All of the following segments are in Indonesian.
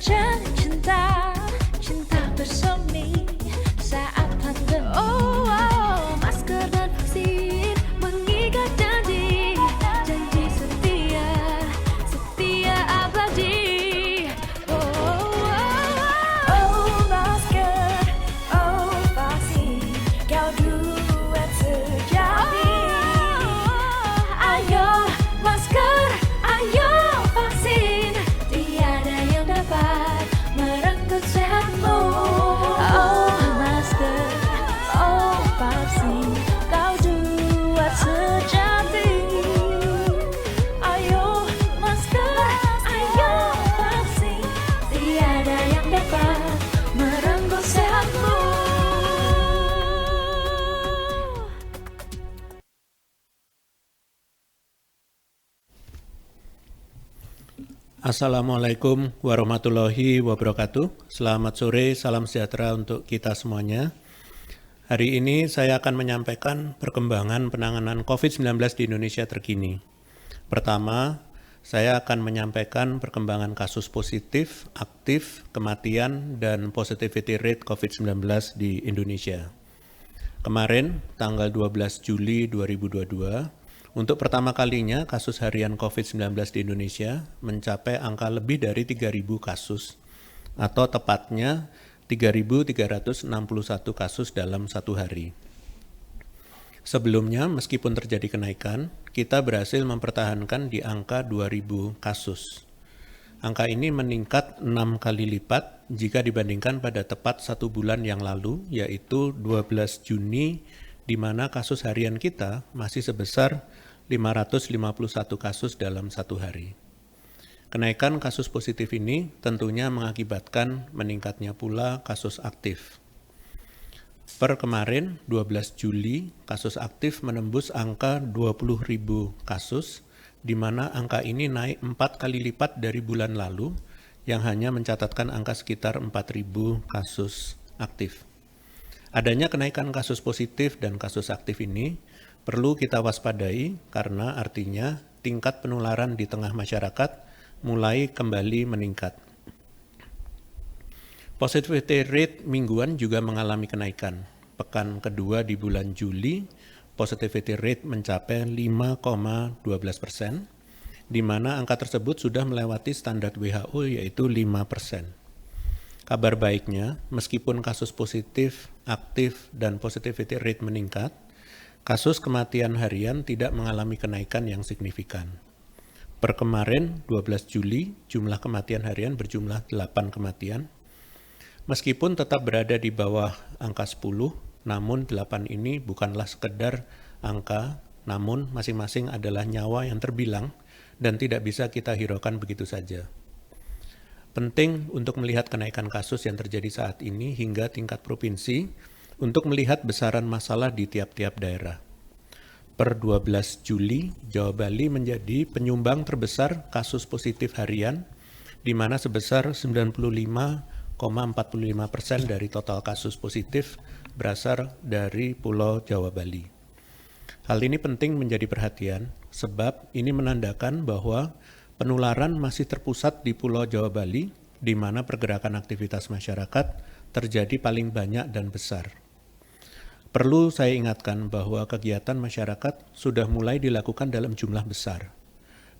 Jalin cinta, cinta bersemi saat pandemi. Oh, masker dan vaksin mengikat janji, janji setia, setia abadi. Masker, vaksin, kau duet sejati. Ayo masker, ayo vaksin, tiada yang dapat merenggut sehatmu. Masker, vaksin, kau duet sejati. Ayo masker, ayo vaksin, tiada yang dapat merenggut sehatmu. Assalamualaikum warahmatullahi wabarakatuh. Selamat sore, salam sejahtera untuk kita semuanya. Hari ini saya akan menyampaikan perkembangan penanganan COVID-19 di Indonesia terkini. Pertama, saya akan menyampaikan perkembangan kasus positif, aktif, kematian, dan positivity rate COVID-19 di Indonesia. Kemarin, tanggal 12 Juli 2022, untuk pertama kalinya kasus harian COVID-19 di Indonesia mencapai angka lebih dari 3.000 kasus, atau tepatnya 3.361 kasus dalam satu hari. Sebelumnya, meskipun terjadi kenaikan, kita berhasil mempertahankan di angka 2.000 kasus. Angka ini meningkat 6 kali lipat jika dibandingkan pada tepat 1 bulan yang lalu, yaitu 12 Juni, di mana kasus harian kita masih sebesar 551 kasus dalam satu hari. Kenaikan kasus positif ini tentunya mengakibatkan meningkatnya pula kasus aktif. Per kemarin, 12 Juli, kasus aktif menembus angka 20.000 kasus, di mana angka ini naik 4 kali lipat dari bulan lalu, yang hanya mencatatkan angka sekitar 4.000 kasus aktif. Adanya kenaikan kasus positif dan kasus aktif ini perlu kita waspadai karena artinya tingkat penularan di tengah masyarakat mulai kembali meningkat. Positivity rate mingguan juga mengalami kenaikan. Pekan kedua di bulan Juli, positivity rate mencapai 5,12%, di mana angka tersebut sudah melewati standar WHO yaitu 5%. Kabar baiknya, meskipun kasus positif, aktif, dan positivity rate meningkat, kasus kematian harian tidak mengalami kenaikan yang signifikan. Per kemarin, 12 Juli, jumlah kematian harian berjumlah 8 kematian. Meskipun tetap berada di bawah angka 10, namun 8 ini bukanlah sekedar angka, namun masing-masing adalah nyawa yang terbilang dan tidak bisa kita hiraukan begitu saja. Penting untuk melihat kenaikan kasus yang terjadi saat ini hingga tingkat provinsi, untuk melihat besaran masalah di tiap-tiap daerah. Per 12 Juli, Jawa Bali menjadi penyumbang terbesar kasus positif harian, di mana sebesar 95,45% dari total kasus positif berasal dari Pulau Jawa Bali. Hal ini penting menjadi perhatian, sebab ini menandakan bahwa penularan masih terpusat di Pulau Jawa Bali, di mana pergerakan aktivitas masyarakat terjadi paling banyak dan besar. Perlu saya ingatkan bahwa kegiatan masyarakat sudah mulai dilakukan dalam jumlah besar.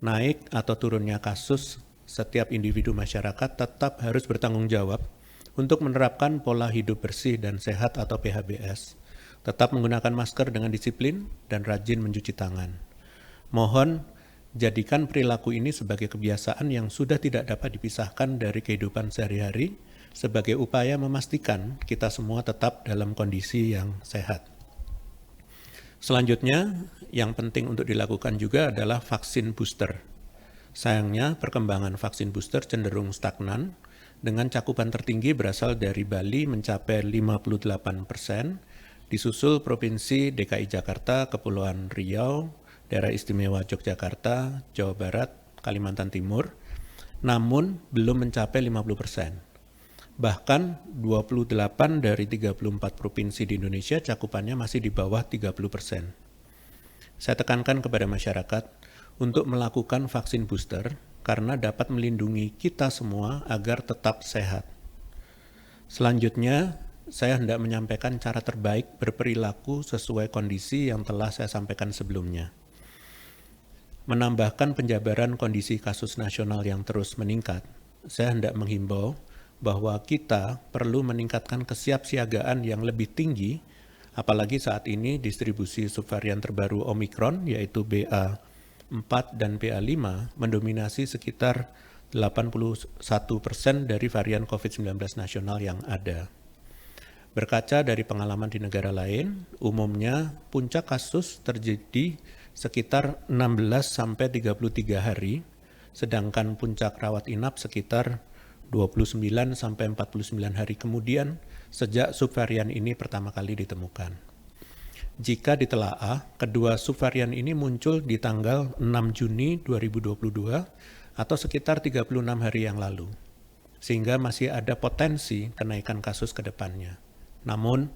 Naik atau turunnya kasus, setiap individu masyarakat tetap harus bertanggung jawab untuk menerapkan pola hidup bersih dan sehat atau PHBS, tetap menggunakan masker dengan disiplin dan rajin mencuci tangan. Mohon jadikan perilaku ini sebagai kebiasaan yang sudah tidak dapat dipisahkan dari kehidupan sehari-hari, sebagai upaya memastikan kita semua tetap dalam kondisi yang sehat. Selanjutnya, yang penting untuk dilakukan juga adalah vaksin booster. Sayangnya, perkembangan vaksin booster cenderung stagnan, dengan cakupan tertinggi berasal dari Bali mencapai 58%, disusul Provinsi DKI Jakarta, Kepulauan Riau, Daerah Istimewa Yogyakarta, Jawa Barat, Kalimantan Timur, namun belum mencapai 50%. Bahkan 28 dari 34 provinsi di Indonesia cakupannya masih di bawah 30%. Saya tekankan kepada masyarakat untuk melakukan vaksin booster karena dapat melindungi kita semua agar tetap sehat. Selanjutnya, saya hendak menyampaikan cara terbaik berperilaku sesuai kondisi yang telah saya sampaikan sebelumnya. Menambahkan penjabaran kondisi kasus nasional yang terus meningkat, saya hendak menghimbau bahwa kita perlu meningkatkan kesiapsiagaan yang lebih tinggi, apalagi saat ini distribusi subvarian terbaru Omikron, yaitu BA.4 dan BA.5, mendominasi sekitar 81% dari varian COVID-19 nasional yang ada. Berkaca dari pengalaman di negara lain, umumnya puncak kasus terjadi sekitar 16-33 hari, sedangkan puncak rawat inap sekitar 29-49 hari kemudian sejak subvarian ini pertama kali ditemukan. Jika ditelaah, kedua subvarian ini muncul di tanggal 6 Juni 2022 atau sekitar 36 hari yang lalu, sehingga masih ada potensi kenaikan kasus ke depannya. Namun,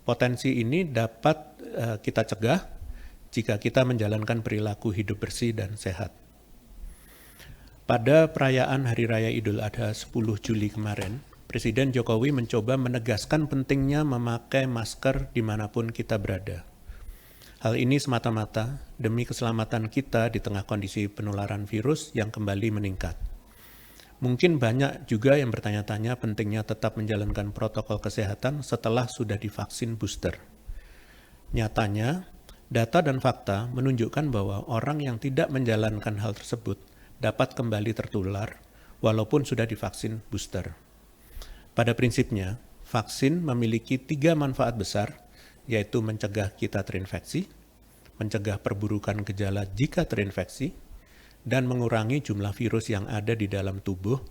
potensi ini dapat kita cegah jika kita menjalankan perilaku hidup bersih dan sehat. Pada perayaan Hari Raya Idul Adha 10 Juli kemarin, Presiden Jokowi mencoba menegaskan pentingnya memakai masker dimanapun kita berada. Hal ini semata-mata demi keselamatan kita di tengah kondisi penularan virus yang kembali meningkat. Mungkin banyak juga yang bertanya-tanya pentingnya tetap menjalankan protokol kesehatan setelah sudah divaksin booster. Nyatanya, data dan fakta menunjukkan bahwa orang yang tidak menjalankan hal tersebut dapat kembali tertular walaupun sudah divaksin booster. Pada prinsipnya, vaksin memiliki 3 manfaat besar, yaitu mencegah kita terinfeksi, mencegah perburukan gejala jika terinfeksi, dan mengurangi jumlah virus yang ada di dalam tubuh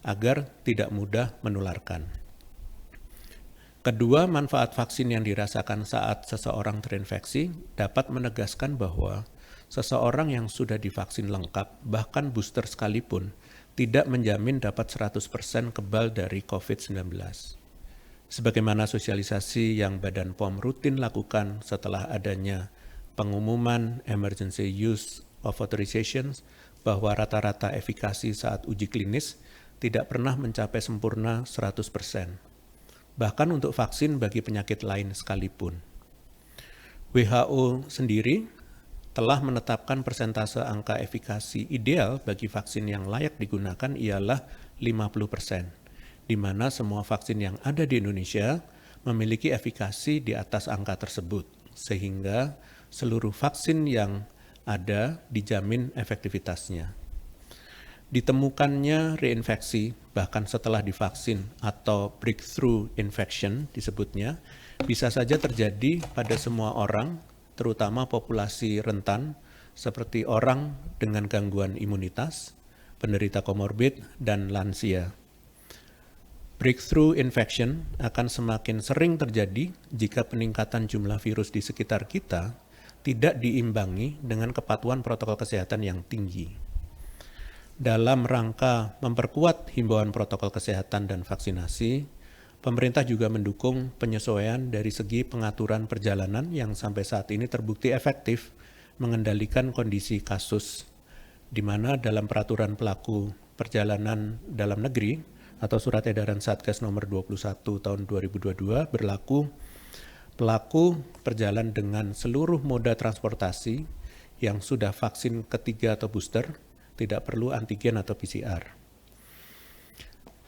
agar tidak mudah menularkan. Kedua manfaat vaksin yang dirasakan saat seseorang terinfeksi dapat menegaskan bahwa seseorang yang sudah divaksin lengkap, bahkan booster sekalipun, tidak menjamin dapat 100% kebal dari COVID-19. Sebagaimana sosialisasi yang Badan POM rutin lakukan setelah adanya pengumuman Emergency Use of Authorization bahwa rata-rata efikasi saat uji klinis tidak pernah mencapai sempurna 100%, bahkan untuk vaksin bagi penyakit lain sekalipun. WHO sendiri telah menetapkan persentase angka efikasi ideal bagi vaksin yang layak digunakan ialah 50%. di mana semua vaksin yang ada di Indonesia memiliki efikasi di atas angka tersebut, sehingga seluruh vaksin yang ada dijamin efektivitasnya. Ditemukannya reinfeksi, bahkan setelah divaksin atau breakthrough infection disebutnya, bisa saja terjadi pada semua orang, terutama populasi rentan, seperti orang dengan gangguan imunitas, penderita komorbid, dan lansia. Breakthrough infection akan semakin sering terjadi jika peningkatan jumlah virus di sekitar kita tidak diimbangi dengan kepatuhan protokol kesehatan yang tinggi. Dalam rangka memperkuat himbauan protokol kesehatan dan vaksinasi, pemerintah juga mendukung penyesuaian dari segi pengaturan perjalanan yang sampai saat ini terbukti efektif mengendalikan kondisi kasus, di mana dalam peraturan pelaku perjalanan dalam negeri atau Surat Edaran Satgas nomor 21 tahun 2022 berlaku pelaku perjalanan dengan seluruh moda transportasi yang sudah vaksin ketiga atau booster tidak perlu antigen atau PCR.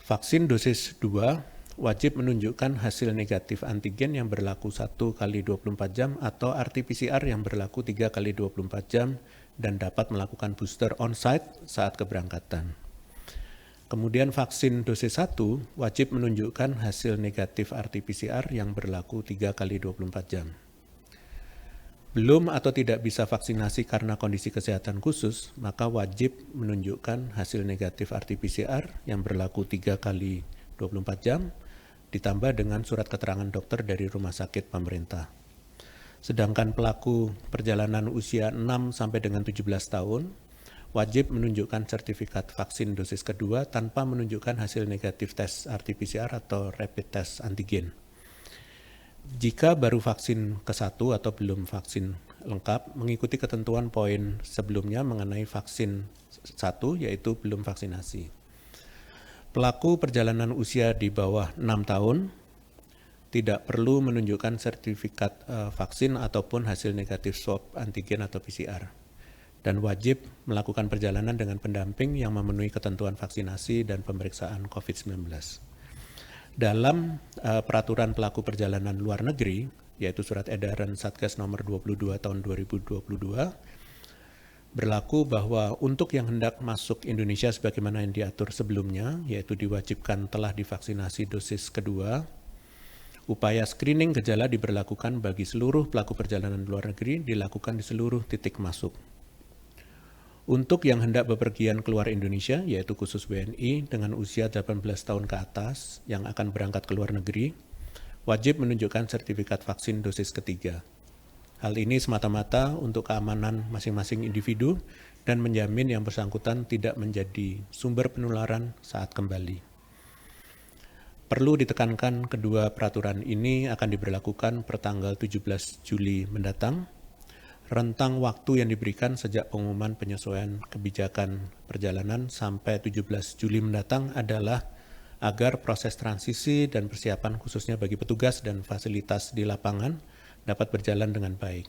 Vaksin dosis 2 wajib menunjukkan hasil negatif antigen yang berlaku 1 kali 24 jam atau RT-PCR yang berlaku 3 kali 24 jam dan dapat melakukan booster on-site saat keberangkatan. Kemudian vaksin dosis 1 wajib menunjukkan hasil negatif RT-PCR yang berlaku 3 kali 24 jam. Belum atau tidak bisa vaksinasi karena kondisi kesehatan khusus, maka wajib menunjukkan hasil negatif RT-PCR yang berlaku 3 kali 24 jam, ditambah dengan surat keterangan dokter dari rumah sakit pemerintah. Sedangkan pelaku perjalanan usia 6 sampai dengan 17 tahun, wajib menunjukkan sertifikat vaksin dosis kedua tanpa menunjukkan hasil negatif tes RT-PCR atau rapid test antigen. Jika baru vaksin ke-1 atau belum vaksin lengkap mengikuti ketentuan poin sebelumnya mengenai vaksin 1, yaitu belum vaksinasi. Pelaku perjalanan usia di bawah 6 tahun tidak perlu menunjukkan sertifikat vaksin ataupun hasil negatif swab antigen atau PCR, dan wajib melakukan perjalanan dengan pendamping yang memenuhi ketentuan vaksinasi dan pemeriksaan COVID-19. Dalam peraturan pelaku perjalanan luar negeri, yaitu surat edaran Satgas nomor 22 tahun 2022, berlaku bahwa untuk yang hendak masuk Indonesia sebagaimana yang diatur sebelumnya, yaitu diwajibkan telah divaksinasi dosis kedua, upaya screening gejala diberlakukan bagi seluruh pelaku perjalanan luar negeri dilakukan di seluruh titik masuk. Untuk yang hendak bepergian keluar Indonesia, yaitu khusus WNI dengan usia 18 tahun ke atas yang akan berangkat ke luar negeri, wajib menunjukkan sertifikat vaksin dosis ketiga. Hal ini semata-mata untuk keamanan masing-masing individu dan menjamin yang bersangkutan tidak menjadi sumber penularan saat kembali. Perlu ditekankan kedua peraturan ini akan diberlakukan per tanggal 17 Juli mendatang. Rentang waktu yang diberikan sejak pengumuman penyesuaian kebijakan perjalanan sampai 17 Juli mendatang adalah agar proses transisi dan persiapan khususnya bagi petugas dan fasilitas di lapangan dapat berjalan dengan baik.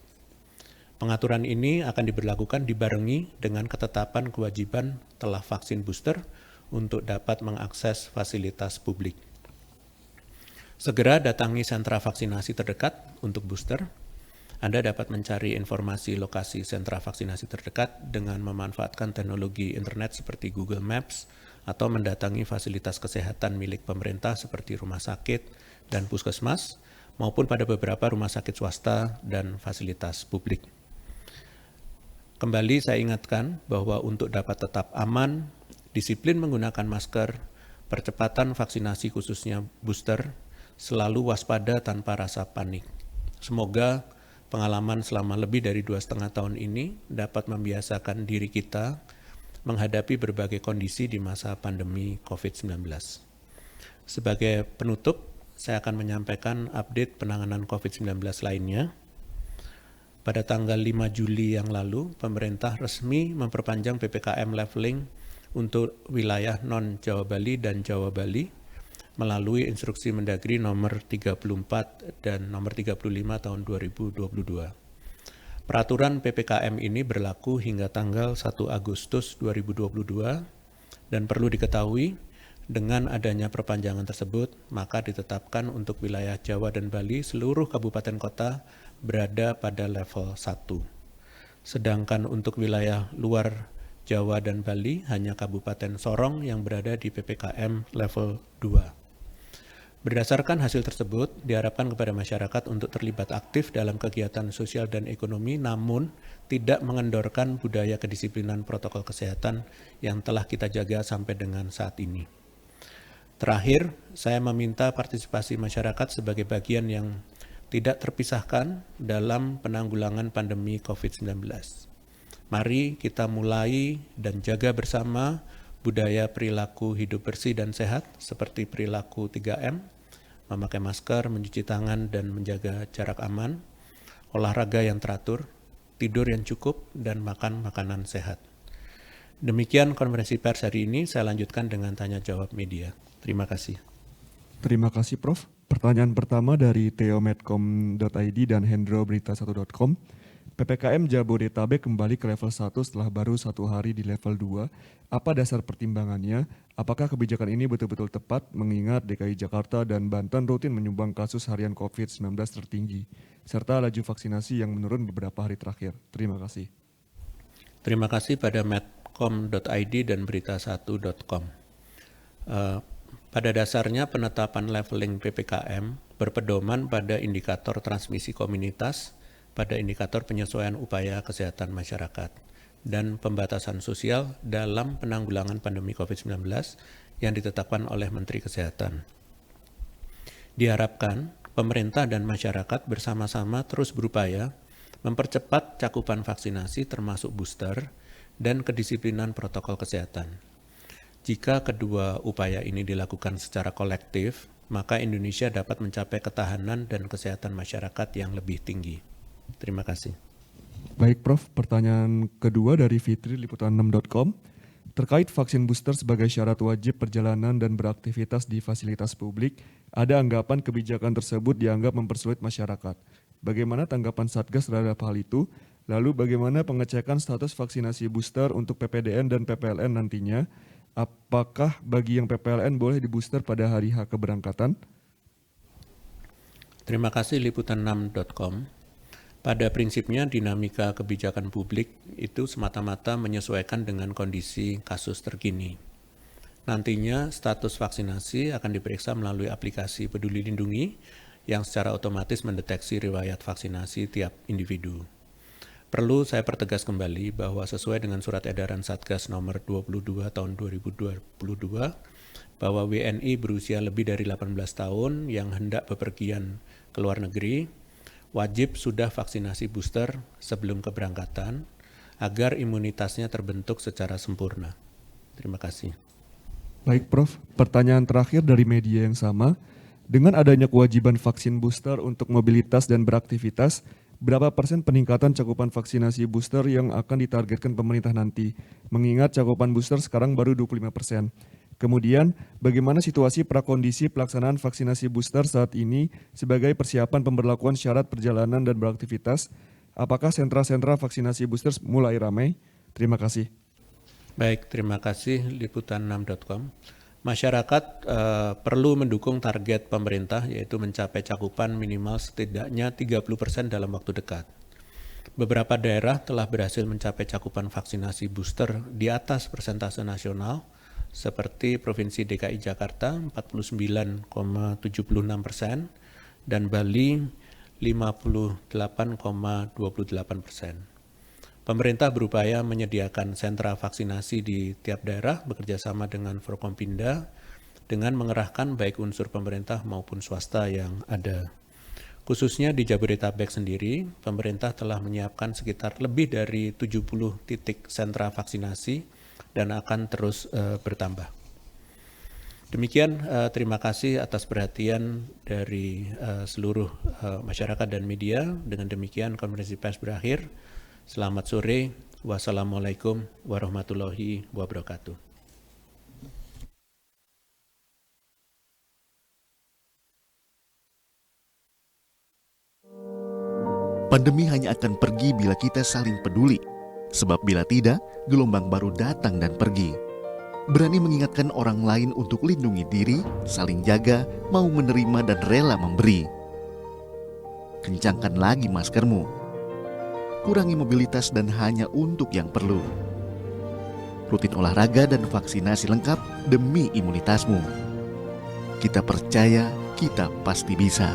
Pengaturan ini akan diberlakukan dibarengi dengan ketetapan kewajiban telah vaksin booster untuk dapat mengakses fasilitas publik. Segera datangi sentra vaksinasi terdekat untuk booster. Anda dapat mencari informasi lokasi sentra vaksinasi terdekat dengan memanfaatkan teknologi internet seperti Google Maps atau mendatangi fasilitas kesehatan milik pemerintah seperti rumah sakit dan puskesmas maupun pada beberapa rumah sakit swasta dan fasilitas publik. Kembali saya ingatkan bahwa untuk dapat tetap aman, disiplin menggunakan masker, percepatan vaksinasi khususnya booster, selalu waspada tanpa rasa panik. Semoga pengalaman selama lebih dari 2,5 tahun ini dapat membiasakan diri kita menghadapi berbagai kondisi di masa pandemi COVID-19. Sebagai penutup, saya akan menyampaikan update penanganan COVID-19 lainnya. Pada tanggal 5 Juli yang lalu, pemerintah resmi memperpanjang PPKM leveling untuk wilayah non-Jawa Bali dan Jawa Bali melalui instruksi Mendagri nomor 34 dan nomor 35 tahun 2022. Peraturan PPKM ini berlaku hingga tanggal 1 Agustus 2022 dan perlu diketahui dengan adanya perpanjangan tersebut maka ditetapkan untuk wilayah Jawa dan Bali seluruh kabupaten kota berada pada level 1. Sedangkan untuk wilayah luar Jawa dan Bali hanya Kabupaten Sorong yang berada di PPKM level 2. Berdasarkan hasil tersebut, diharapkan kepada masyarakat untuk terlibat aktif dalam kegiatan sosial dan ekonomi, namun tidak mengendorkan budaya kedisiplinan protokol kesehatan yang telah kita jaga sampai dengan saat ini. Terakhir, saya meminta partisipasi masyarakat sebagai bagian yang tidak terpisahkan dalam penanggulangan pandemi COVID-19. Mari kita mulai dan jaga bersama budaya perilaku hidup bersih dan sehat seperti perilaku 3M, memakai masker, mencuci tangan, dan menjaga jarak aman, olahraga yang teratur, tidur yang cukup, dan makan makanan sehat. Demikian konferensi pers hari ini, saya lanjutkan dengan tanya jawab media. Terima kasih. Terima kasih Prof. Pertanyaan pertama dari theomedcom.id dan hendroberita1.com. PPKM Jabodetabek kembali ke level 1 setelah baru 1 hari di level 2. Apa dasar pertimbangannya? Apakah kebijakan ini betul-betul tepat mengingat DKI Jakarta dan Banten rutin menyumbang kasus harian COVID-19 tertinggi, serta laju vaksinasi yang menurun beberapa hari terakhir? Terima kasih. Terima kasih pada medcom.id dan berita1.com. Pada dasarnya penetapan leveling PPKM berpedoman pada indikator transmisi komunitas, pada indikator penyesuaian upaya kesehatan masyarakat, dan pembatasan sosial dalam penanggulangan pandemi COVID-19 yang ditetapkan oleh Menteri Kesehatan. Diharapkan pemerintah dan masyarakat bersama-sama terus berupaya mempercepat cakupan vaksinasi termasuk booster dan kedisiplinan protokol kesehatan. Jika kedua upaya ini dilakukan secara kolektif, maka Indonesia dapat mencapai ketahanan dan kesehatan masyarakat yang lebih tinggi. Terima kasih. Baik Prof, pertanyaan kedua dari Fitri Liputan6.com. Terkait vaksin booster sebagai syarat wajib perjalanan dan beraktivitas di fasilitas publik, ada anggapan kebijakan tersebut dianggap mempersulit masyarakat. Bagaimana tanggapan Satgas terhadap hal itu? Lalu bagaimana pengecekan status vaksinasi booster untuk PPDN dan PPLN nantinya? Apakah bagi yang PPLN boleh dibooster pada hari H keberangkatan? Terima kasih Liputan6.com. Pada prinsipnya dinamika kebijakan publik itu semata-mata menyesuaikan dengan kondisi kasus terkini. Nantinya status vaksinasi akan diperiksa melalui aplikasi Peduli Lindungi yang secara otomatis mendeteksi riwayat vaksinasi tiap individu. Perlu saya pertegas kembali bahwa sesuai dengan surat edaran Satgas nomor 22 tahun 2022 bahwa WNI berusia lebih dari 18 tahun yang hendak bepergian ke luar negeri wajib sudah vaksinasi booster sebelum keberangkatan agar imunitasnya terbentuk secara sempurna. Terima kasih. Baik Prof, pertanyaan terakhir dari media yang sama. Dengan adanya kewajiban vaksin booster untuk mobilitas dan beraktivitas, berapa persen peningkatan cakupan vaksinasi booster yang akan ditargetkan pemerintah nanti? Mengingat cakupan booster sekarang baru 25%. Kemudian, bagaimana situasi prakondisi pelaksanaan vaksinasi booster saat ini sebagai persiapan pemberlakuan syarat perjalanan dan beraktivitas? Apakah sentra-sentra vaksinasi booster mulai ramai? Terima kasih. Baik, terima kasih Liputan6.com. Masyarakat perlu mendukung target pemerintah yaitu mencapai cakupan minimal setidaknya 30% dalam waktu dekat. Beberapa daerah telah berhasil mencapai cakupan vaksinasi booster di atas persentase nasional, seperti Provinsi DKI Jakarta 49,76% dan Bali 58,28%. Pemerintah berupaya menyediakan sentra vaksinasi di tiap daerah bekerjasama dengan Forkompinda dengan mengerahkan baik unsur pemerintah maupun swasta yang ada. Khususnya di Jabodetabek sendiri, pemerintah telah menyiapkan sekitar lebih dari 70 titik sentra vaksinasi dan akan terus bertambah. Demikian, terima kasih atas perhatian dari seluruh masyarakat dan media. Dengan demikian, konferensi pers berakhir. Selamat sore. Wassalamualaikum warahmatullahi wabarakatuh. Pandemi hanya akan pergi bila kita saling peduli. Sebab bila tidak, gelombang baru datang dan pergi. Berani mengingatkan orang lain untuk lindungi diri, saling jaga, mau menerima dan rela memberi. Kencangkan lagi maskermu. Kurangi mobilitas dan hanya untuk yang perlu. Rutin olahraga dan vaksinasi lengkap demi imunitasmu. Kita percaya, kita pasti bisa.